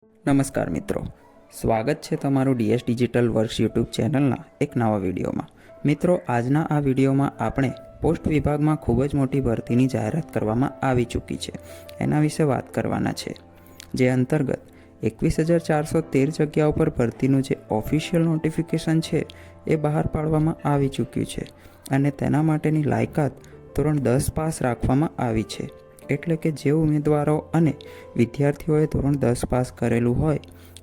નમસ્કાર મિત્રો, સ્વાગત છે તમારું ડીએસ ડિજિટલ વર્ક્સ યુટ્યુબ ચેનલના એક નવા વિડીયોમાં. મિત્રો, આજના આ વિડીયોમાં આપણે પોસ્ટ વિભાગમાં ખૂબ જ મોટી ભરતીની જાહેરાત કરવામાં આવી ચૂકી છે એના વિશે વાત કરવાના છે, જે અંતર્ગત 21,413 જગ્યાઓ પર ભરતીનું જે ઓફિશિયલ નોટિફિકેશન છે એ બહાર પાડવામાં આવી ચૂક્યું છે અને તેના માટેની લાયકાત ધોરણ 10 પાસ રાખવામાં આવી છે. એટલે કે જે ઉમેદવારો અને વિદ્યાર્થીઓએ ધોરણ 10 પાસ કરેલું હોય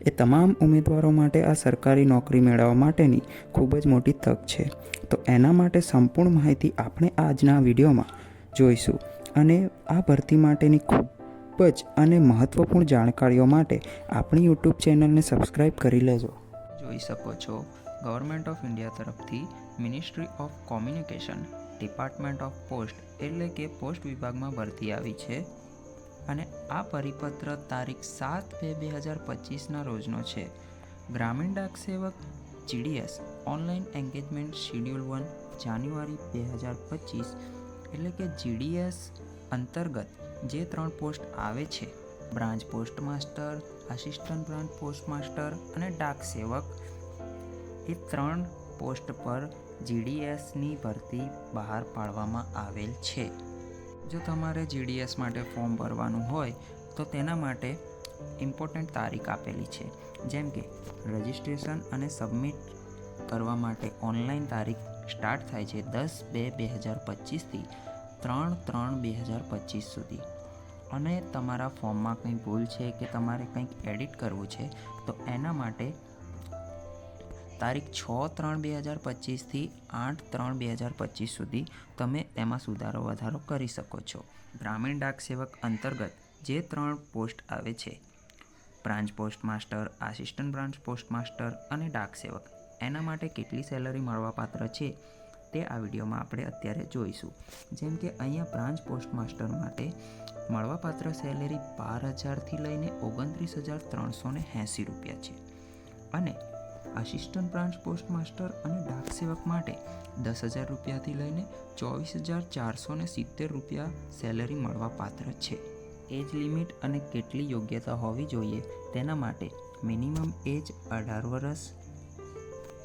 એ તમામ ઉમેદવારો માટે આ સરકારી નોકરી મેળવવા માટેની ખૂબ જ મોટી તક છે. તો એના માટે સંપૂર્ણ માહિતી આપણે આજના વિડીયોમાં જોઈશું અને આ ભરતી માટેની ખૂબ જ અને મહત્ત્વપૂર્ણ જાણકારીઓ માટે આપણી યુટ્યુબ ચેનલને સબસ્ક્રાઈબ કરી લેજો. જોઈ શકો છો, ગવર્મેન્ટ ઓફ ઇન્ડિયા તરફથી ministry of communication department of post એટલે કે પોસ્ટ વિભાગમાં ભરતી આવી છે અને આ પરિપત્ર તારીખ 7/2/2025ના રોજનો છે. ગ્રામીણ ડાક સેવક GDS ઓનલાઈન એન્ગેજમેન્ટ શિડ્યુલ 1 જાન્યુઆરી 2025 એટલે કે GDS અંતર્ગત જે 3 પોસ્ટ આવે છે, branch post master, assistant branch post master અને ડાક સેવક, એ 3 પોસ્ટ પર GDSની ભરતી બહાર પાડવામાં આવેલ છે. જો તમારે GDS માટે ફોર્મ ભરવાનું હોય તો તેના માટે ઇમ્પોર્ટન્ટ તારીખ આપેલી છે, જેમ કે રજિસ્ટ્રેશન અને સબમિટ કરવા માટે ઓનલાઈન તારીખ સ્ટાર્ટ થાય છે 10/2/2025થી 3/3/2025 સુધી. અને તમારા ફોર્મમાં કંઈ ભૂલ છે કે તમારે કંઈક એડિટ કરવું છે તો એના માટે તારીખ 6/3/2025થી 8/3/2025 સુધી તમે તેમાં સુધારો વધારો કરી શકો છો. ગ્રામીણ ડાક સેવક અંતર્ગત જે 3 પોસ્ટ આવે છે, branch post master, assistant branch post master અને ડાક સેવક, એના માટે કેટલી સેલરી મળવાપાત્ર છે તે આ વિડીયોમાં આપણે અત્યારે જોઈશું. જેમ કે અહીંયા બ્રાન્ચ પોસ્ટ માસ્ટર માટે મળવાપાત્ર સેલેરી 12,000થી લઈને 29,380 રૂપિયા છે અને આસિસ્ટન્ટ બ્રાન્ચ પોસ્ટ માસ્ટર અને ડાક સેવક માટે 10,000 રૂપિયાથી લઈને 24,470 રૂપિયા સેલરી મળવાપાત્ર છે. એજ લિમિટ અને કેટલી યોગ્યતા હોવી જોઈએ તેના માટે મિનિમમ એજ 18 વર્ષ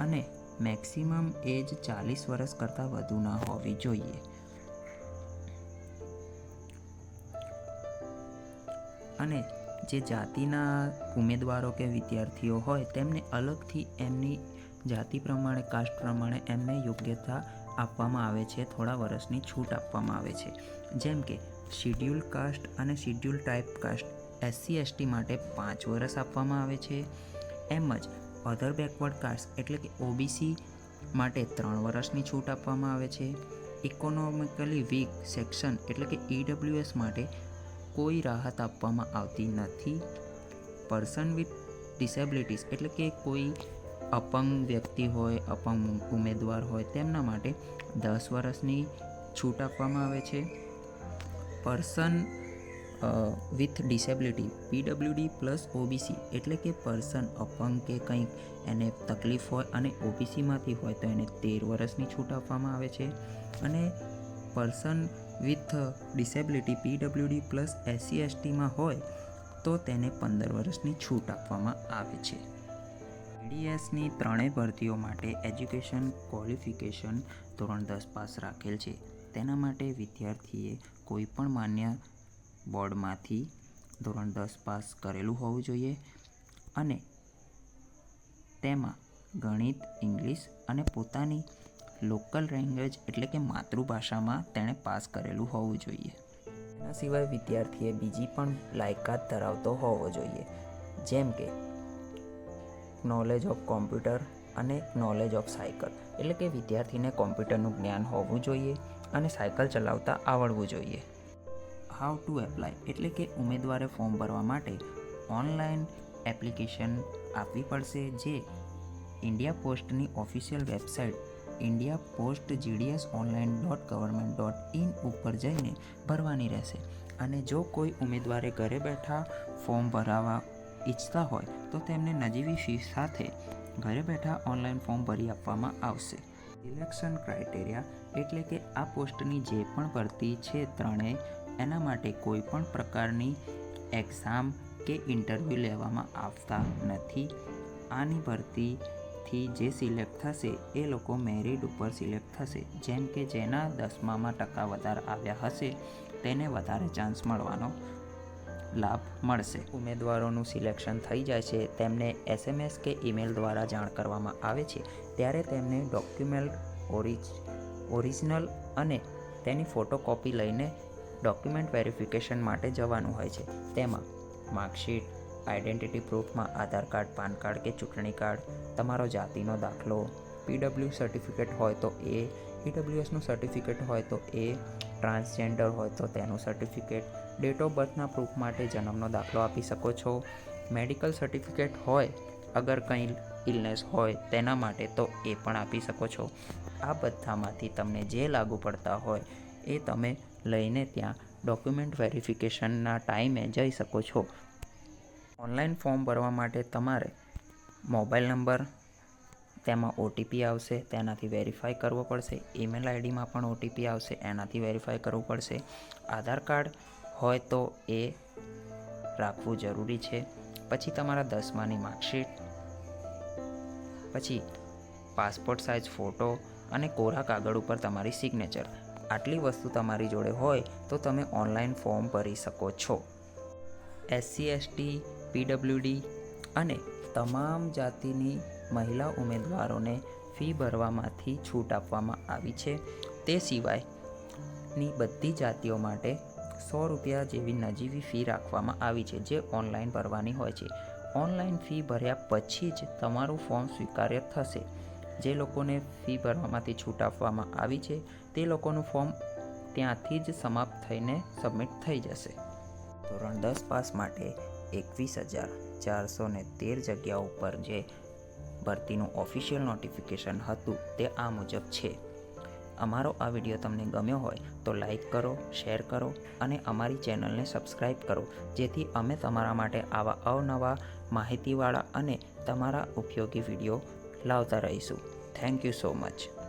અને મેક્સિમમ એજ 40 વર્ષ કરતાં વધુ ના હોવી જોઈએ. અને જે જાતિના ઉમેદવારો કે વિદ્યાર્થીઓ હોય તેમને અલગથી એમની જાતિ પ્રમાણે, કાસ્ટ પ્રમાણે એમને યોગ્યતા આપવામાં આવે છે, થોડા વર્ષની છૂટ આપવામાં આવે છે. જેમ કે શિડ્યુલ કાસ્ટ અને શિડ્યુલ ટાઈપ કાસ્ટ SC/ST માટે 5 વર્ષ આપવામાં આવે છે. એમ જ અધર બેકવર્ડ કાસ્ટ એટલે કે OBC માટે 3 વર્ષની છૂટ આપવામાં આવે છે. ઇકોનોમિકલી વીક સેક્શન એટલે કે EWS માટે કોઈ રાહત આપવામાં આવતી નથી. પર્સન વિથ ડિસેબિલિટીઝ એટલે કે કોઈ અપંગ વ્યક્તિ હોય, અપંગ ઉમેદવાર હોય તેમના માટે 10 વર્ષની છૂટ આપવામાં આવે છે. Person with disability PWD plus OBC એટલે કે પર્સન અપંગ કે કંઈક એને તકલીફ હોય અને OBCમાંથી હોય તો એને 13 વર્ષની છૂટ આપવામાં આવે છે અને person with disability PWD plus SC/STમાં હોય તો તેને 15 વર્ષની છૂટ આપવામાં આવે છે. GDSની 3 ભરતીઓ માટે એજ્યુકેશન ક્વોલિફિકેશન ધોરણ 10 પાસ રાખેલ છે. તેના માટે વિદ્યાર્થીએ કોઈ પણ માન્ય બોર્ડમાંથી ધોરણ 10 પાસ કરેલું હોવું જોઈએ અને તેમાં ગણિત, ઇંગ્લિશ અને પોતાની લોકલ લેંગ્વેજ એટલે કે માતૃભાષામાં તેણે પાસ કરેલું હોવું જોઈએ. એના સિવાય વિદ્યાર્થીએ બીજી પણ લાયકાત ધરાવતો હોવો જોઈએ, જેમ કે નોલેજ ઓફ કોમ્પ્યુટર અને નોલેજ ઓફ સાયકલ એટલે કે વિદ્યાર્થીને કોમ્પ્યુટરનું જ્ઞાન હોવું જોઈએ અને સાયકલ ચલાવતા આવડવું જોઈએ. હાઉ ટુ એપ્લાય એટલે કે ઉમેદવારે ફોર્મ ભરવા માટે ઓનલાઈન એપ્લિકેશન આપવી પડશે, જે ઇન્ડિયા પોસ્ટની ઓફિશિયલ વેબસાઇટ indiapost.gdsonline.government.in ઉપર જઈને ભરવાની રહેશે. અને જો કોઈ ઉમેદવારે ઘરે બેઠા ફોર્મ ભરાવા ઈચ્છતા હોય તો તેમને નજીવી ફી સાથે ઘરે બેઠા ઓનલાઈન ફોર્મ ભરી આપવામાં આવશે. સિલેક્શન ક્રાઇટેરિયા એટલે કે આ પોસ્ટની જે પણ ભરતી છે 3, એના માટે કોઈ પણ પ્રકારની એક્ઝામ કે ઇન્ટરવ્યૂ લેવામાં આવતા નથી. આની ભરતીથી જે સિલેક્ટ થશે એ લોકો મેરિટ ઉપર સિલેક્ટ થશે. જેમ કે જેના 10મામાં ટકા વધારે આવ્યા હશે તેને વધારે ચાન્સ મળવાનો લાભ મળશે. ઉમેદવારોનું સિલેક્શન થઈ જાય છે તેમને SMS કે ઈમેલ દ્વારા જાણ કરવામાં આવે છે. ત્યારે તેમને ડોક્યુમેન્ટ ઓરિજિનલ અને તેની ફોટોકોપી લઈને ડોક્યુમેન્ટ વેરિફિકેશન માટે જવાનું હોય છે. તેમાં માર્કશીટ, આઈડેન્ટિટી પ્રૂફમાં આધાર કાર્ડ, પાન કાર્ડ કે ચૂંટણી કાર્ડ, તમારો જાતિનો દાખલો, PW સર્ટિફિકેટ હોય તો એ, EWSનું સર્ટિફિકેટ હોય તો એ, ટ્રાન્સજેન્ડર હોય તો તેનું સર્ટિફિકેટ, ડેટ ઓફ બર્થના પ્રૂફ માટે જન્મનો દાખલો આપી શકો છો. મેડિકલ સર્ટિફિકેટ હોય અગર કંઈ ઇલનેસ હોય તેના માટે તો એ પણ આપી શકો છો. આ બધામાંથી તમને જે લાગુ પડતા હોય એ તમે લઈને ત્યાં ડોક્યુમેન્ટ વેરિફિકેશનના ટાઈમે જઈ શકો છો. ઓનલાઈન ફોર્મ ભરવા માટે તમારે મોબાઈલ નંબર, તેમાં OTP આવશે, તેનાથી વેરીફાઈ કરવો પડશે. ઈમેલ આઈડીમાં પણ OTP આવશે, એનાથી વેરીફાઈ કરવું પડશે. આધાર કાર્ડ હોય તો એ રાખવું જરૂરી છે. પછી તમારા 10માની માર્કશીટ, પછી પાસપોર્ટ સાઇઝ ફોટો અને કોરા કાગળ ઉપર તમારી સિગ્નેચર. આટલી વસ્તુ તમારી જોડે હોય તો તમે ઓનલાઈન ફોર્મ ભરી શકો છો. SC, ST, PWD અને તમામ જાતિની મહિલા ઉમેદવારોને ફી ભરવામાંથી છૂટ આપવામાં આવી છે. તે સિવાયની બધી જાતિઓ માટે ₹100 જેવી નજીવી ફી રાખવામાં આવી છે જે ઓનલાઈન ભરવાની હોય છે. ઓનલાઈન ફી ભર્યા પછી જ તમારું ફોર્મ સ્વીકાર્ય થશે. જે લોકોને ફી ભરવામાંથી છૂટ આપવામાં આવી છે તે લોકોનું ફોર્મ ત્યાંથી જ સમાપ્ત થઈને સબમિટ થઈ જશે. ધોરણ 10 પાસ માટે 21,413 જગ્યાઓ પર જે ભરતીનું ઓફિશિયલ નોટિફિકેશન હતું તે આ મુજબ છે. અમારો આ વિડીયો તમને ગમ્યો હોય તો લાઈક કરો, શેર કરો અને અમારી ચેનલને સબસ્ક્રાઈબ કરો, જેથી અમે તમારા માટે આવા અવનવા માહિતીવાળા અને તમારા ઉપયોગી વિડીયો લાવતા રહીશું. Thank you so much.